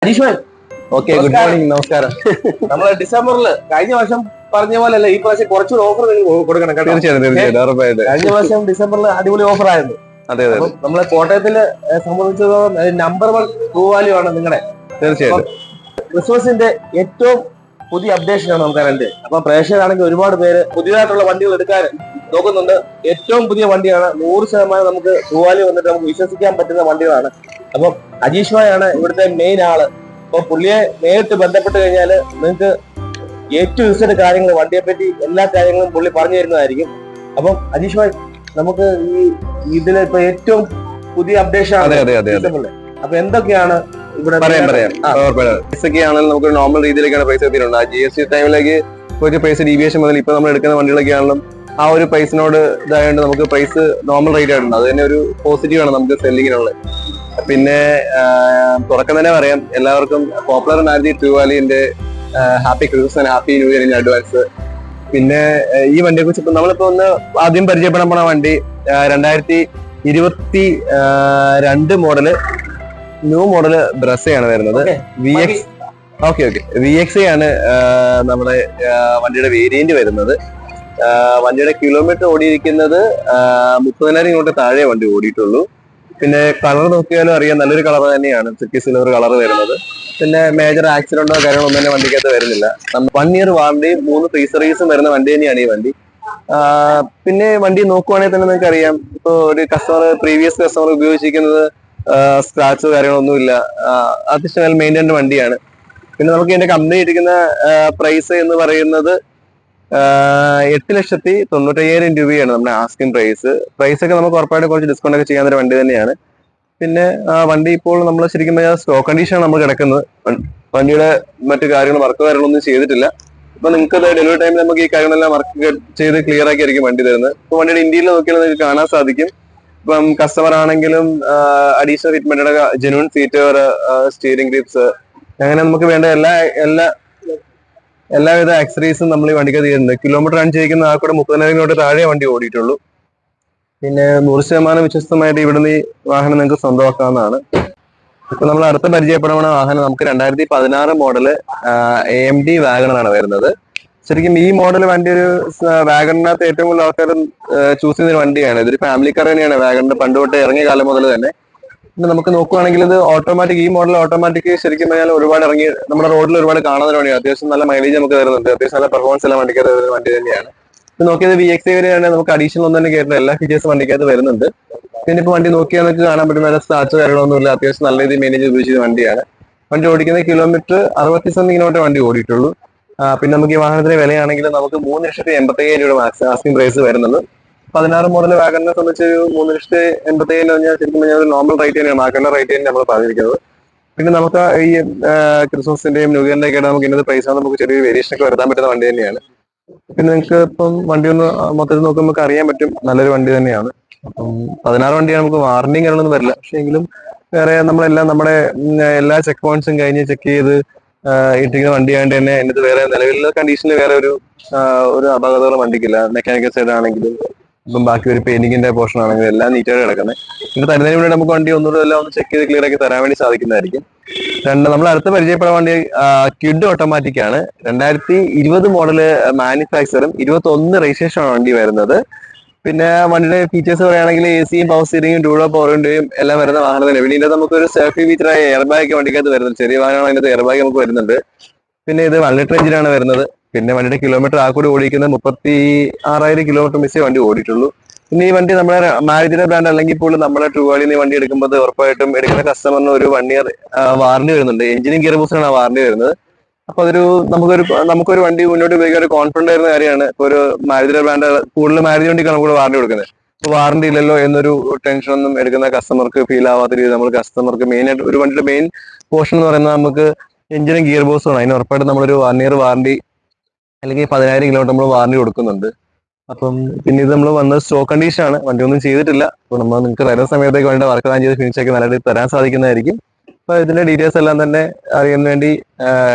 Ajeesh bhai, okay, good morning, നമസ്കാരം. നമ്മള് ഡിസംബറിൽ കഴിഞ്ഞ വർഷം പറഞ്ഞ പോലെ അല്ല, ഈ പ്രാവശ്യം കുറച്ചുകൂടി ഓഫർ കൊടുക്കണം കേട്ടോ. തീർച്ചയായിട്ടും ഉറപ്പായിട്ട്. കഴിഞ്ഞ വർഷം ഡിസംബറിൽ അടിപൊളി ഓഫർ ആയിരുന്നു. അതെ അതെ, നമ്മളെ കോട്ടയത്തില് സംബന്ധിച്ചിടത്തോളം നമ്പർ 1 ട്രൂ വാല്യൂ ആണ് നിങ്ങളുടെ. തീർച്ചയായിട്ടും ക്രിസ്മസിന്റെ ഏറ്റവും പുതിയ അപ്ഡേഷൻ ആണ് നമുക്ക് അറിയേണ്ടത്. അപ്പൊ പ്രേക്ഷകരാണെങ്കിൽ ഒരുപാട് പേര് പുതിയതായിട്ടുള്ള വണ്ടികൾ എടുക്കാൻ നോക്കുന്നുണ്ട്. ഏറ്റവും പുതിയ വണ്ടിയാണ്, 100% നമുക്ക് ട്രൂ വാല്യൂ വന്നിട്ട് നമുക്ക് വിശ്വസിക്കാൻ പറ്റുന്ന വണ്ടികളാണ്. അപ്പം അജീഷ് ഭായ് ആണ് ഇവിടുത്തെ മെയിൻ ആള്. അപ്പൊ പുള്ളിയെ നേരിട്ട് ബന്ധപ്പെട്ട് കഴിഞ്ഞാൽ നിങ്ങൾക്ക് ഏറ്റവും ഇഷ്ട കാര്യങ്ങൾ, വണ്ടിയെ പറ്റി എല്ലാ കാര്യങ്ങളും പുള്ളി പറഞ്ഞു തരുന്നതായിരിക്കും. അപ്പം അജീഷ് ഭായ്, നമുക്ക് ഈ ഇതില് ഇപ്പൊ ഏറ്റവും പുതിയ അപ്ഡേഷൻ ആണ്. അപ്പൊ എന്തൊക്കെയാണ് ഇവിടെ പറയാം. പൈസയൊക്കെ ആണെങ്കിലും നമുക്ക് നോർമൽ രീതിയിലേക്കാണ് പൈസ എത്തിയിട്ടുണ്ട്. ആ GST ടൈമിലേക്ക് ഒരു പൈസ ഡീവിയേഷൻ മുതൽ ഇപ്പൊ നമ്മൾ എടുക്കുന്ന വണ്ടികളൊക്കെ ആണെങ്കിലും ആ ഒരു പ്രൈസിനോട് ഇതായതുകൊണ്ട് നമുക്ക് പ്രൈസ് നോർമൽ റേറ്റ് ആയിട്ടുണ്ട്. അത് തന്നെ ഒരു പോസിറ്റീവ് ആണ് നമുക്ക് സെല്ലിങ്ങിനുള്ളത്. പിന്നെ തുറക്കുന്നതന്നെ പറയാം, എല്ലാവർക്കും പോപ്പുലർ മാരുതി ട്രൂ വാല്യൂന്റെ happy Christmas and happy new year in advance. പിന്നെ ഈ വണ്ടിയെ കുറിച്ച് ഇപ്പൊ നമ്മളിപ്പോ ഒന്ന് ആദ്യം പരിചയപ്പെടാൻ പോണ വണ്ടി 2022 മോഡല് ന്യൂ മോഡല് ബ്രസയാണ് വരുന്നത്. VX ആണ് നമ്മുടെ വണ്ടിയുടെ വേരിയന്റ് വരുന്നത്. വണ്ടിയുടെ കിലോമീറ്റർ ഓടിയിരിക്കുന്നത് 30,000 കിലോമീറ്റർ താഴെ വണ്ടി ഓടിയിട്ടുള്ളൂ. പിന്നെ കളർ നോക്കിയാലും അറിയാം, നല്ലൊരു കളർ തന്നെയാണ്, സിറ്റി സിൽവർ കളർ വരുന്നത്. പിന്നെ മേജർ ആക്സിഡന്റോ കാര്യങ്ങളോ ഒന്നും തന്നെ വണ്ടിക്കകത്ത് വരുന്നില്ല. 1 ഇയർ വാറണ്ടി, 3 ഫ്രീ സർവീസും വരുന്ന വണ്ടി തന്നെയാണ് ഈ വണ്ടി. പിന്നെ വണ്ടി നോക്കുവാണെങ്കിൽ തന്നെ നിങ്ങൾക്ക് അറിയാം, ഇപ്പൊ ഒരു പ്രീവിയസ് കസ്റ്റമർ ഉപയോഗിച്ചിരിക്കുന്നത് സ്ക്രാച്ചോ കാര്യങ്ങളൊന്നുമില്ല, അത്യാവശ്യം വെൽ മെയിൻറ്റൈൻഡ് വണ്ടിയാണ്. പിന്നെ നമുക്ക് ഇതിന്റെ കമ്പനി ഇരിക്കുന്ന പ്രൈസ് എന്ന് പറയുന്നത് 8,95,000 രൂപയാണ് നമ്മുടെ ആസ്കിംഗ് പ്രൈസ് ഒക്കെ നമുക്ക് ഉറപ്പായിട്ട് കുറച്ച് ഡിസ്കൗണ്ട് ഒക്കെ ചെയ്യാവുന്ന ഒരു വണ്ടി തന്നെയാണ്. പിന്നെ വണ്ടി ഇപ്പോൾ നമ്മൾ ശരിക്കും പറഞ്ഞാൽ സ്റ്റോക്ക് കണ്ടീഷനാണ് നമ്മൾ കിടക്കുന്നത്. വണ്ടിയുടെ മറ്റു കാര്യങ്ങൾ വർക്ക് കാര്യങ്ങളൊന്നും ചെയ്തിട്ടില്ല. ഇപ്പൊ നിങ്ങൾക്ക് ഡെലിവറി ടൈമിൽ നമുക്ക് ഈ കാര്യങ്ങളെല്ലാം വർക്ക് ചെയ്ത് ക്ലിയർ ആക്കി ആയിരിക്കും വണ്ടി തരുന്നത്. ഇപ്പൊ വണ്ടിയുടെ ഇന്ത്യയിൽ നോക്കിയാൽ നിങ്ങൾക്ക് കാണാൻ സാധിക്കും. ഇപ്പം കസ്റ്റമർ ആണെങ്കിലും അഡീഷണൽ ഫിറ്റ്മെന്റുടെ ജെനുവൻ സീറ്റർ, സ്റ്റിയറിംഗ് ഗ്രിപ്സ്, അങ്ങനെ നമുക്ക് വേണ്ട എല്ലാവിധ ആക്സറീസും നമ്മൾ ഈ വണ്ടിക്ക് ചെയ്യുന്നുണ്ട്. കിലോമീറ്റർ റൺ ചെയ്യിക്കുന്ന ആ കൂടെ 30,000 കിലോമീറ്റർ താഴെ വണ്ടി ഓടിയിട്ടുള്ളൂ. പിന്നെ 100% വിശ്വസ്തമായിട്ട് ഇവിടുന്ന് ഈ വാഹനം നിങ്ങൾക്ക് സ്വന്തമാക്കാവുന്നതാണ്. ഇപ്പൊ നമ്മൾ അടുത്ത പരിചയപ്പെടുന്ന വാഹനം നമുക്ക് 2016 മോഡല് AMD വാഗണറാണ് വരുന്നത്. ശരിക്കും ഈ മോഡൽ വണ്ടി ഒരു വാഗണിനകത്ത് ഏറ്റവും കൂടുതൽ ആൾക്കാർ ചൂസ് ചെയ്യുന്ന ഒരു വണ്ടിയാണ്. ഇതൊരു ഫാമിലി കാർ തന്നെയാണ്. വാഗണിന്റെ പണ്ട് തൊട്ട് ഇറങ്ങിയ കാലം മുതൽ തന്നെ. പിന്നെ നമുക്ക് നോക്കുവാണെങ്കിൽ ഇത് ഓട്ടോമാറ്റിക്, ഈ മോഡൽ ഓട്ടോമാറ്റിക് ശരിക്കും പറഞ്ഞാൽ ഒരുപാട് ഇറങ്ങി നമ്മുടെ റോഡിൽ ഒരുപാട് കാണുന്ന വണ്ടിയാണ്. അത്യാവശ്യം നല്ല മൈലേജ് നമുക്ക് തരുന്നുണ്ട്. അത്യാവശ്യം നല്ല പെർഫോമൻസ് എല്ലാം വണ്ടിക്കകത്ത് വരുന്ന വണ്ടി തന്നെയാണ്. ഇത് നോക്കിയത് VX വരെയാണ്, നമുക്ക് അഡീഷണൽ ഒന്നും തന്നെ കയറുന്ന എല്ലാ ഫീച്ചേഴ്സും വണ്ടിക്കകത്ത് വരുന്നുണ്ട്. പിന്നെ ഇപ്പൊ വണ്ടി നോക്കിയാൽ നമുക്ക് കാണാൻ പറ്റും, നല്ല സ്ക്രാച്ച് കാര്യങ്ങളൊന്നുമില്ല, അത്യാവശ്യം നല്ല രീതിയിൽ മാനേജ് ഉപയോഗിച്ച വണ്ടിയാണ്. വണ്ടി ഓടിക്കുന്ന കിലോമീറ്റർ 60 കിലോമീറ്റർ വണ്ടി ഓടിയിട്ടുള്ളൂ. പിന്നെ നമുക്ക് ഈ വാഹനത്തിന്റെ വിലയാണെങ്കിൽ നമുക്ക് 3,85,000 രൂപ ആസ്കിംഗ് പ്രൈസ് വരുന്നത്. 16 മോഡൽ വാഗണിനെ സംബന്ധിച്ച് 3,85,000 പറഞ്ഞാൽ ശരിക്കും പറഞ്ഞാൽ നോർമൽ റേറ്റ് തന്നെയാണ്, മാർക്കറ്റിന്റെ റേറ്റ് തന്നെ നമ്മൾ പറഞ്ഞിരിക്കുന്നത്. പിന്നെ നമുക്ക് ഈ ക്രിസ്മസിന്റെയും ന്യൂ ഇയറിന്റെ ഒക്കെ നമുക്ക് ഇന്നത്തെ പ്രൈസ് നമുക്ക് ചെറിയ വേരിയേഷൻ ഒക്കെ വരുത്താൻ പറ്റുന്ന വണ്ടി തന്നെയാണ്. പിന്നെ നിങ്ങൾക്ക് ഇപ്പം വണ്ടി ഒന്ന് മൊത്തത്തിൽ നോക്കുമ്പോൾ നമുക്ക് അറിയാൻ പറ്റും, നല്ലൊരു വണ്ടി തന്നെയാണ്. അപ്പം 16 വണ്ടിയാണ്, നമുക്ക് വാറണ്ടിയും കാര്യങ്ങളൊന്നും വരില്ല. പക്ഷെ എങ്കിലും വേറെ നമ്മുടെ എല്ലാ ചെക്ക് പോയിന്റ്സും കഴിഞ്ഞ് ചെക്ക് ചെയ്ത് ഇട്ടിരിക്കുന്ന വണ്ടിയായിട്ട് തന്നെ അതിനകത്ത് വേറെ നിലവിലുള്ള കണ്ടീഷനിൽ വേറെ ഒരു അപകടങ്ങളും വണ്ടിക്കില്ല. മെക്കാനിക്കൽ സൈഡ് ആണെങ്കിലും ഇപ്പം ബാക്കി ഒരു പെയിന്റിങ്ങിന്റെ പോർഷൻ ആണെങ്കിലും എല്ലാം നീറ്റായിട്ട് കിടക്കുന്നത്. പിന്നെ തരുന്നതിന് വേണ്ടി നമുക്ക് വണ്ടി ഒന്നുകൂടെ എല്ലാം ഒന്ന് ചെക്ക് ചെയ്ത് ക്ലിയർ ആക്കി തരാൻ വേണ്ടി സാധിക്കുന്നതായിരിക്കും. നമ്മൾ അടുത്ത് പരിചയപ്പെടാൻ വേണ്ടി ക്വിഡ് ഓട്ടോമാറ്റിക് ആണ്. 2020 മോഡല് മാനുഫാക്ചറും 21 രജിസ്ട്രേഷൻ ആണ് വണ്ടി വരുന്നത്. പിന്നെ വണ്ടിയുടെ ഫീച്ചേഴ്സ് പറയുകയാണെങ്കിൽ AC-യും പവർ സ്റ്റിയറിംഗും ഡ്യൂളോ പവർ വിൻഡോയും എല്ലാം വരുന്ന വാഹനത്തിന്. പിന്നെ ഇതിന്റെ നമുക്ക് ഒരു സേഫ്റ്റി ഫീച്ചറായ എയർ ബാഗ് വണ്ടിക്കകത്ത് വരുന്നത്. ചെറിയ വാഹനമാണ്, അതിനകത്ത് എയർ ബാഗ് നമുക്ക് വരുന്നുണ്ട്. പിന്നെ ഇത് 1 ലിറ്റർ എഞ്ചിനാണ് വരുന്നത്. പിന്നെ വണ്ടിയുടെ കിലോമീറ്റർ ആ കൂടി ഓടിക്കുന്നത് 36,000 കിലോമീറ്റർ മിസ്സേ വണ്ടി ഓടിയിട്ടുള്ളൂ. പിന്നെ ഈ വണ്ടി നമ്മുടെ മാരുതിയുടെ ബ്രാൻഡ് അല്ലെങ്കിൽ ഇപ്പോൾ നമ്മുടെ ട്രൂ വാല്യൂന്ന് വണ്ടി എടുക്കുമ്പോൾ ഉറപ്പായിട്ടും എടുക്കുന്ന കസ്റ്റമറിന് ഒരു 1 ഇയർ വാറണ്ടി വരുന്നുണ്ട്. എഞ്ചിനും ഗിയർ ബോക്സിനാണ് വാറണ്ടി വരുന്നത്. അപ്പൊ അതൊരു നമുക്കൊരു വണ്ടി മുന്നോട്ട് ഉപയോഗിക്കാൻ ഒരു കോൺഫിഡന്റ് ആയിരുന്ന കാര്യമാണ്. ഇപ്പൊ ഒരു മാരുതിയുടെ ബ്രാൻഡ് കൂടുതൽ മാരുതി വണ്ടിക്കാണ് നമുക്ക് വാറണ്ടി കൊടുക്കുന്നത്. ഇപ്പൊ വാറണ്ടി ഇല്ലല്ലോ എന്നൊരു ടെൻഷൻ ഒന്നും എടുക്കുന്ന കസ്റ്റമർക്ക് ഫീൽ ആവാത്ത രീതിയിൽ നമ്മൾ കസ്റ്റമർക്ക് മെയിൻ ആയിട്ട് ഒരു വണ്ടിയുടെ മെയിൻ പോർഷൻ എന്ന് പറയുന്നത് നമുക്ക് എഞ്ചിനും ഗിയർ ബോക്സും ആണ്. അതിന് ഉറപ്പായിട്ട് നമ്മളൊരു 1 ഇയർ വാറണ്ടി അല്ലെങ്കിൽ 10,000 കിലോമീറ്റർ നമ്മൾ വാറണ്ടി കൊടുക്കുന്നുണ്ട്. അപ്പം പിന്നെ ഇത് നമ്മൾ വന്നത് സ്റ്റോക്ക് കണ്ടീഷൻ ആണ്, വണ്ടി ഒന്നും ചെയ്തിട്ടില്ല. അപ്പൊ നമ്മൾ നിങ്ങൾക്ക് തരുന്ന സമയത്തേക്ക് വേണ്ട വർക്ക് ഞാൻ ചെയ്ത് ഫിനിഷ് ആക്കി നല്ല രീതിയിൽ തരാൻ സാധിക്കുന്നതായിരിക്കും. അപ്പൊ ഇതിന്റെ ഡീറ്റെയിൽസ് എല്ലാം തന്നെ അറിയാൻ വേണ്ടി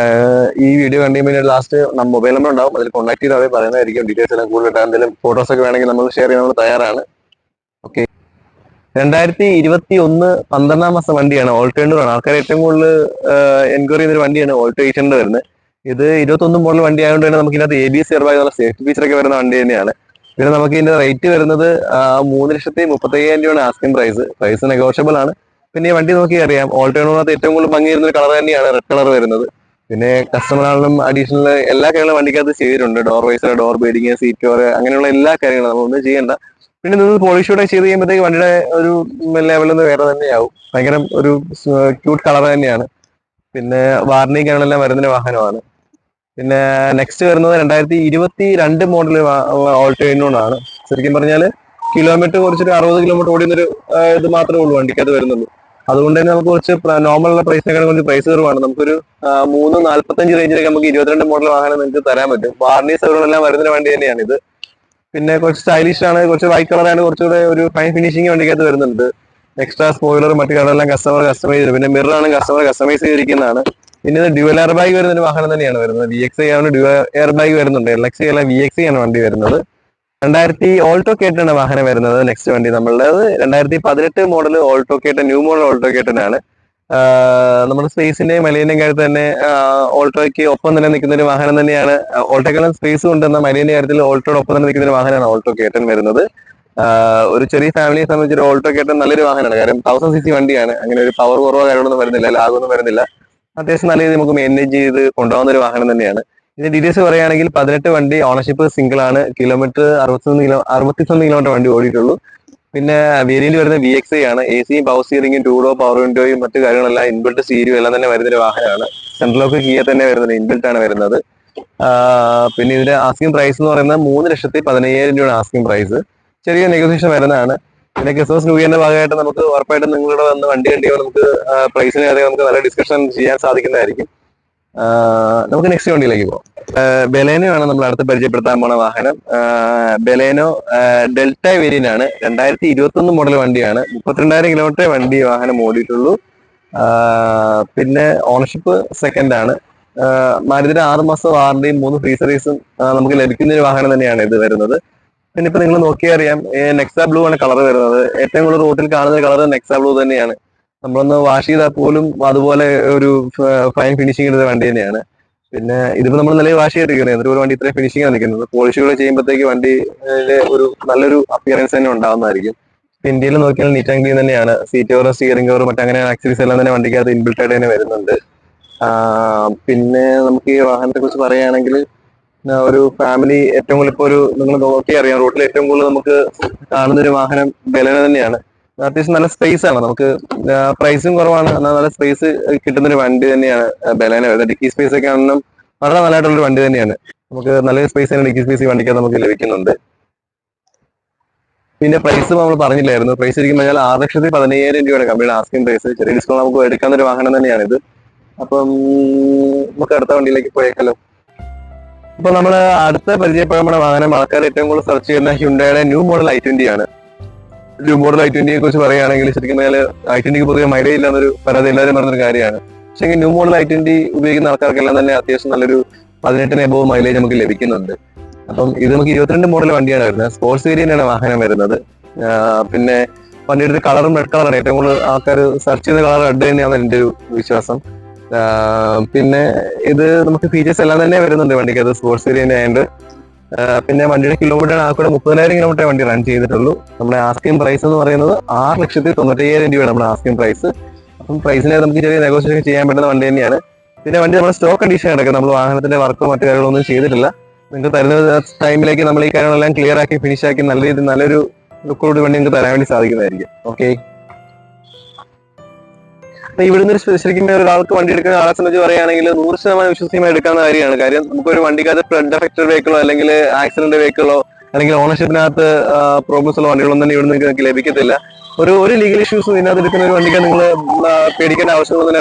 ഈ വീഡിയോ കണ്ടുകഴിയുമ്പോൾ ലാസ്റ്റ് മൊബൈൽ നമ്പർ ഉണ്ടാവും, അതിൽ കോൺടാക്ട് ചെയ്ത് അവരെ പറയുന്നതായിരിക്കും. ഡീറ്റെയിൽസ് എല്ലാം കൂടുതൽ എന്തെങ്കിലും ഫോട്ടോസ് ഒക്കെ വേണമെങ്കിൽ നമ്മൾ ഷെയർ ചെയ്യാൻ നമ്മൾ തയ്യാറാണ്. ഓക്കെ. 2021 12-ാം മാസം വണ്ടിയാണ്. ഓൾട്ടോ 800 ആണ്. ആൾക്കാർ ഏറ്റവും കൂടുതൽ എൻക്വയറി ചെയ്യുന്ന ഒരു വണ്ടിയാണ് ഓൾട്ടോ 800 വരുന്നത്. ഇത് 21 മോഡൽ വണ്ടി ആയതുകൊണ്ട് തന്നെ നമുക്ക് ഇതിനകത്ത് ABS air bag safety feature ഒക്കെ വരുന്ന വണ്ടി തന്നെയാണ്. പിന്നെ നമുക്ക് ഇതിന്റെ റേറ്റ് വരുന്നത് 3,35,000 രൂപയാണ് ആസ്കിംഗ് പ്രൈസ് നെഗോഷ്യബിൾ ആണ്. പിന്നെ ഈ വണ്ടി നോക്കി അറിയാം, ഓൾട്ടോ 800 ഏറ്റവും കൂടുതൽ ഭംഗി വരുന്ന ഒരു കളർ തന്നെയാണ് റെഡ് കളർ വരുന്നത്. പിന്നെ കസ്റ്റമറാണെങ്കിലും അഡീഷണൽ എല്ലാ കാര്യങ്ങളും വണ്ടിക്കകത്ത് ചെയ്തിട്ടുണ്ട്. Door visor, door beading, seat cover, അങ്ങനെയുള്ള എല്ലാ കാര്യങ്ങളും നമ്മളൊന്നും ചെയ്യേണ്ട. പിന്നെ നിങ്ങൾ പോളിഷൂടെ ചെയ്ത് കഴിയുമ്പോഴത്തേക്ക് വണ്ടിയുടെ ഒരു ലെവലിൽ നിന്ന് വേറെ തന്നെയാവും. ഭയങ്കര ഒരു ക്യൂട്ട് കളർ തന്നെയാണ്. പിന്നെ വാർണിംഗ് കാര്യങ്ങളെല്ലാം വരുന്ന വാഹനമാണ്. പിന്നെ നെക്സ്റ്റ് വരുന്നത് 2022 മോഡൽ ഓൾട്ടോ 800 ആണ്. ശരിക്കും പറഞ്ഞാൽ കിലോമീറ്റർ കുറച്ചൊരു 60 കിലോമീറ്റർ ഓടുന്നൊരു ഇത് മാത്രമേ ഉള്ളൂ വണ്ടിക്കകത്ത് വരുന്നുള്ളൂ. അതുകൊണ്ട് തന്നെ നമുക്ക് കുറച്ച് നോർമലുള്ള പ്രൈസിനേക്കാൾ കുറച്ച് പ്രൈസ് കുറവാണ്. നമുക്കൊരു 3,45 റേഞ്ചിലേക്ക് നമുക്ക് 22 മോഡൽ വാഹനം നിങ്ങൾക്ക് തരാൻ പറ്റും. വാർണിംഗ് സൗകര്യങ്ങളെല്ലാം വരുന്ന വണ്ടി തന്നെയാണ് ഇത്. പിന്നെ കുറച്ച് സ്റ്റൈലിഷ് ആണ്, കുറച്ച് വൈറ്റ് കളറാണ്, കുറച്ചുകൂടെ ഒരു ഫൈൻ ഫിനിഷിംഗ് വണ്ടിക്കകത്ത് വരുന്നുണ്ട്. എക്സ്ട്രാ സ്പോയിലർ മറ്റു കളറെല്ലാം കസ്റ്റമൈസ് ചെയ്ത്, പിന്നെ മിററാണ് കസ്റ്റമർ കസ്റ്റമൈസ് ചെയ്തിരിക്കുന്നതാണ്. പിന്നെ ഇത് ഡ്യുവൽ എയർ ബാഗ് വരുന്ന ഒരു വാഹനം തന്നെയാണ് വരുന്നത്. VXI ആണ് ഡ്യുവൽ എയർ ബാഗ് വരുന്നുണ്ട്. LXI അല്ല, VXI ആണ് വണ്ടി വരുന്നത്. ഓൾട്ടോ കേട്ടാണ് വാഹനം വരുന്നത്. നെക്സ്റ്റ് വണ്ടി നമ്മളുടേത് 2018 മോഡൽ ഓൾട്ടോ കേട്ട, ന്യൂ മോഡൽ ഓൾട്ടോ കേട്ടനാണ്. നമ്മുടെ സ്പേസിന്റെയും മലീന്റെയും കാര്യത്തിൽ തന്നെ ഓൾട്ടോയ്ക്ക് ഒപ്പം തന്നെ നിൽക്കുന്ന ഒരു വാഹനം തന്നെയാണ്. ഓൾട്ടോക്കെല്ലാം സ്പേസ് കൊണ്ടുവന്ന മലീന്റെ കാര്യത്തിൽ ഓൾട്ടോയുടെ ഒപ്പം തന്നെ നിൽക്കുന്ന ഒരു വാഹനമാണ് ഓൾട്ടോ കേട്ടൻ വരുന്നത്. ഒരു ചെറിയ ഫാമിലിയെ സംബന്ധിച്ച് ഒരു ഓൾട്ടോ കേട്ടൻ നല്ലൊരു വാഹനമാണ്. കാരണം 1000cc വണ്ടിയാണ്. അങ്ങനെ ഒരു പവർ കുറവോ കാര്യങ്ങളൊന്നും വരുന്നില്ല, ലാഗൊന്നും വരുന്നില്ല. അത്യാവശ്യം നല്ല രീതിയിൽ നമുക്ക് മെയിൻറ്റെയിൻ ചെയ്ത് കൊണ്ടുപോകുന്ന ഒരു വാഹനം തന്നെയാണ്. ഇതിന്റെ ഡീറ്റെയിൽസ് പറയുകയാണെങ്കിൽ 18 വണ്ടി, ഓണർഷിപ്പ് സിംഗിൾ ആണ്. കിലോമീറ്റർ 61 കിലോമീറ്റർ വണ്ടി ഓടിയിട്ടുള്ളൂ. പിന്നെ വേരിയന്റ് വരുന്നത് VXI ആണ്. AC, പവർ സ്റ്റിയറിംഗും, 2 പവർ വിൻഡോയും മറ്റു കാര്യങ്ങളെല്ലാം ഇൻബിൽട്ട് സ്റ്റീരിയോ എല്ലാം തന്നെ വരുന്നൊരു വാഹനമാണ്. സെൻട്രൽ ലോക്ക് കീ തന്നെ വരുന്നത്, ഇൻബിൽട്ട് ആണ് വരുന്നത്. പിന്നെ ഇതിന്റെ ആസ്കിംഗ് പ്രൈസ് എന്ന് പറയുന്നത് 3,15,000 രൂപയാണ് ആസ്കിംഗ് പ്രൈസ്. ചെറിയ നെഗോസിയേഷൻ വരുന്നതാണ്. പിന്നെ ക്രിസ്മസ് ന്യൂ ഇയറിന്റെ ഭാഗമായിട്ട് നമുക്ക് ഉറപ്പായിട്ടും നിങ്ങളുടെ വന്ന് വണ്ടി കണ്ടിയോ നമുക്ക് പ്രൈസിന് നമുക്ക് നല്ല ഡിസ്കഷൻ ചെയ്യാൻ സാധിക്കുന്നതായിരിക്കും. നമുക്ക് നെക്സ്റ്റ് വണ്ടിയിലേക്ക് പോകാം. ബെലേനോ ആണ് നമ്മൾ അടുത്ത് പരിചയപ്പെടുത്താൻ പോണ വാഹനം. ബെലേനോ ഡെൽറ്റ വേരിയന്റ് ആണ്. 2021 മോഡൽ വണ്ടിയാണ്. 32,000 കിലോമീറ്റർ വണ്ടി വാഹനം ഓടിയിട്ടുള്ളൂ. പിന്നെ ഓണർഷിപ്പ് സെക്കൻഡ് ആണ്. മാരുതിയുടെ 6 മാസം വാറണ്ടിയും 3 ഫ്രീ സർവീസും നമുക്ക് ലഭിക്കുന്ന ഒരു വാഹനം തന്നെയാണ് ഇത് വരുന്നത്. പിന്നെ ഇപ്പൊ നിങ്ങൾ നോക്കിയാൽ അറിയാം, നെക്സ ബ്ലൂ ആണ് കളർ വരുന്നത്. ഏറ്റവും കൂടുതൽ റോട്ടിൽ കാണുന്ന കളർ നെക്സ ബ്ലൂ തന്നെയാണ്. നമ്മളൊന്ന് വാഷ് ചെയ്താൽ പോലും അതുപോലെ ഒരു ഫൈൻ ഫിനിഷിംഗ് ഇടുന്ന വണ്ടി തന്നെയാണ്. പിന്നെ ഇതിപ്പോ നമ്മൾ നല്ല വാഷ് ചെയ്തിരിക്കുന്നത്, എന്നിട്ട് ഒരു വണ്ടി ഇത്രയും ഫിനിഷിംഗ് ആണ് നിൽക്കുന്നത്. പോളിഷുകൾ ചെയ്യുമ്പോഴത്തേക്ക് വണ്ടിയിലെ ഒരു നല്ലൊരു അപ്പിയറൻസ് തന്നെ ഉണ്ടാവുന്നതായിരിക്കും. ഇന്ത്യയിൽ നോക്കിയാൽ നീറ്റ് ആൻഡ് ക്ലീൻ തന്നെയാണ്. സീറ്റ് കവർ, സ്റ്റിയറിംഗ് കവർ, മറ്റങ്ങനെ ആക്സറീസ് എല്ലാം തന്നെ വണ്ടിക്കകത്ത് ഇൻബിൽട്ട് ആയിട്ട് തന്നെ വരുന്നുണ്ട്. പിന്നെ നമുക്ക് ഈ വാഹനത്തെ കുറിച്ച് പറയുകയാണെങ്കിൽ ഒരു ഫാമിലി ഏറ്റവും കൂടുതൽ ഇപ്പോൾ ഒരു നിങ്ങൾ നോക്കി അറിയാം, റോഡിൽ ഏറ്റവും കൂടുതൽ നമുക്ക് കാണുന്ന ഒരു വാഹനം ബെലേനോ തന്നെയാണ്. അത്യാവശ്യം നല്ല സ്പേസ് ആണ്, നമുക്ക് പ്രൈസും കുറവാണ്, എന്നാൽ നല്ല സ്പേസ് കിട്ടുന്ന ഒരു വണ്ടി തന്നെയാണ് ബെലേനോ വരുന്നത്. ഡിക്കി സ്പേസ് ഒക്കെ ആണെന്നും വളരെ നല്ലതായിട്ടുള്ള ഒരു വണ്ടി തന്നെയാണ്. നമുക്ക് നല്ലൊരു സ്പേസ് തന്നെ ഡിക്കി സ്പേസ് വണ്ടിക്ക് നമുക്ക് ലഭിക്കുന്നുണ്ട്. പിന്നെ പ്രൈസ് നമ്മൾ പറഞ്ഞില്ലായിരുന്നു. പ്രൈസ് ശരിക്കും പറഞ്ഞാൽ 6,15,000 രൂപയാണ് കമ്പനിയുടെ ആസ്കിംഗ് പ്രൈസ്. ചെറിയ ഡിസ്കൗണ്ട് നമുക്ക് എടുക്കാവുന്ന ഒരു വാഹനം തന്നെയാണിത്. അപ്പം നമുക്ക് അടുത്ത വണ്ടിയിലേക്ക് പോയേക്കാലോ. ഇപ്പൊ നമ്മൾ അടുത്ത പരിചയപ്പെടുന്ന വാഹനം ആൾക്കാർ ഏറ്റവും കൂടുതൽ സെർച്ച് ചെയ്യുന്ന ഹ്യുണ്ടായുടെ ന്യൂ മോഡൽ i20 ആണ്. ന്യൂ മോഡൽ i20യെ കുറിച്ച് പറയുകയാണെങ്കിൽ ശരിക്കും പറഞ്ഞാൽ i20ക്ക് പൊതുവെ മൈലേജ് ഇല്ലാന്നൊരു പരാതി എല്ലാവരും പറഞ്ഞൊരു കാര്യമാണ്. പക്ഷേ ന്യൂ മോഡൽ i20 ഉപയോഗിക്കുന്ന ആൾക്കാർക്കെല്ലാം തന്നെ അത്യാവശ്യം നല്ലൊരു 18 എബോവ് മൈലേജ് നമുക്ക് ലഭിക്കുന്നുണ്ട്. അപ്പം ഇത് നമുക്ക് 22 മോഡൽ വണ്ടിയാണ് വരുന്നത്. സ്പോർട്സ് വേരിയന്റ് ആണ് വാഹനം വരുന്നത്. പിന്നെ വണ്ടിയുടെ കളറും റെഡ് കളറാണ്. ഏറ്റവും കൂടുതൽ ആൾക്കാർ സെർച്ച് ചെയ്യുന്ന കളർ റെഡ് തന്നെയാണ് എൻ്റെ ഒരു വിശ്വാസം. പിന്നെ ഇത് നമുക്ക് ഫീച്ചേഴ്സ് എല്ലാം തന്നെ വരുന്നുണ്ട് വണ്ടിക്ക്, അത് സ്പോർട്സ് വേരിയന്റ് ആയതുകൊണ്ട്. പിന്നെ വണ്ടിയുടെ കിലോമീറ്റർ ആൾക്കൂടെ 30,000 കിലോമീറ്റർ വണ്ടി റൺ ചെയ്തിട്ടുള്ളൂ. നമ്മുടെ ആസ്കിംഗ് പ്രൈസ് എന്ന് പറയുന്നത് 6,95,000 രൂപയാണ് നമ്മുടെ ആസ്കിംഗ് പ്രൈസ്. അപ്പം പ്രൈസിനെ നമുക്ക് ചെറിയ നെഗോഷിയേഷൻ ചെയ്യാൻ പറ്റുന്ന വണ്ടി തന്നെയാണ്. പിന്നെ വണ്ടി നമ്മുടെ സ്റ്റോക്ക് കണ്ടീഷൻ കിടക്കും. നമ്മൾ വാഹനത്തിന്റെ വർക്കോ മറ്റു കാര്യങ്ങളൊന്നും ചെയ്തിട്ടില്ല. നിങ്ങൾക്ക് തരുന്ന ടൈമിലേക്ക് നമ്മൾ ഈ കാര്യങ്ങളെല്ലാം ക്ലിയർ ആക്കി ഫിനിഷ് ആക്കി നല്ല രീതിയിൽ നല്ലൊരു ലുക്കോട് വണ്ടി നിങ്ങൾക്ക് തരാൻ വേണ്ടി സാധിക്കുന്നതായിരിക്കും. ഓക്കെ, അപ്പൊ ഇവിടുന്ന് ശരിക്കും ഒരാൾക്ക് വണ്ടി എടുക്കുന്ന ആളെ സംബന്ധിച്ച് പറയുകയാണെങ്കിൽ 100% വിശ്വസനീയമായി എടുക്കാവുന്ന കാര്യമാണ്. കാര്യം നമുക്കൊരു വണ്ടിക്കകത്ത് ഫ്ലഡ് അഫക്റ്റഡ് വെഹിക്കിളോ അല്ലെങ്കിൽ ആക്സിഡന്റ് വെഹിക്കിളോ അല്ലെങ്കിൽ ഓണർഷിപ്പിനകത്ത് പ്രോബ്ലംസ് ഉള്ള വണ്ടികളൊന്നും തന്നെ ഇവിടെ നിങ്ങൾക്ക് ലഭിക്കത്തില്ല. ഒരു ലീഗൽ ഇഷ്യൂസും ഇതിനകത്ത് എടുക്കുന്ന ഒരു വണ്ടിക്ക് നിങ്ങൾ പേടിക്കേണ്ട ആവശ്യമൊന്നും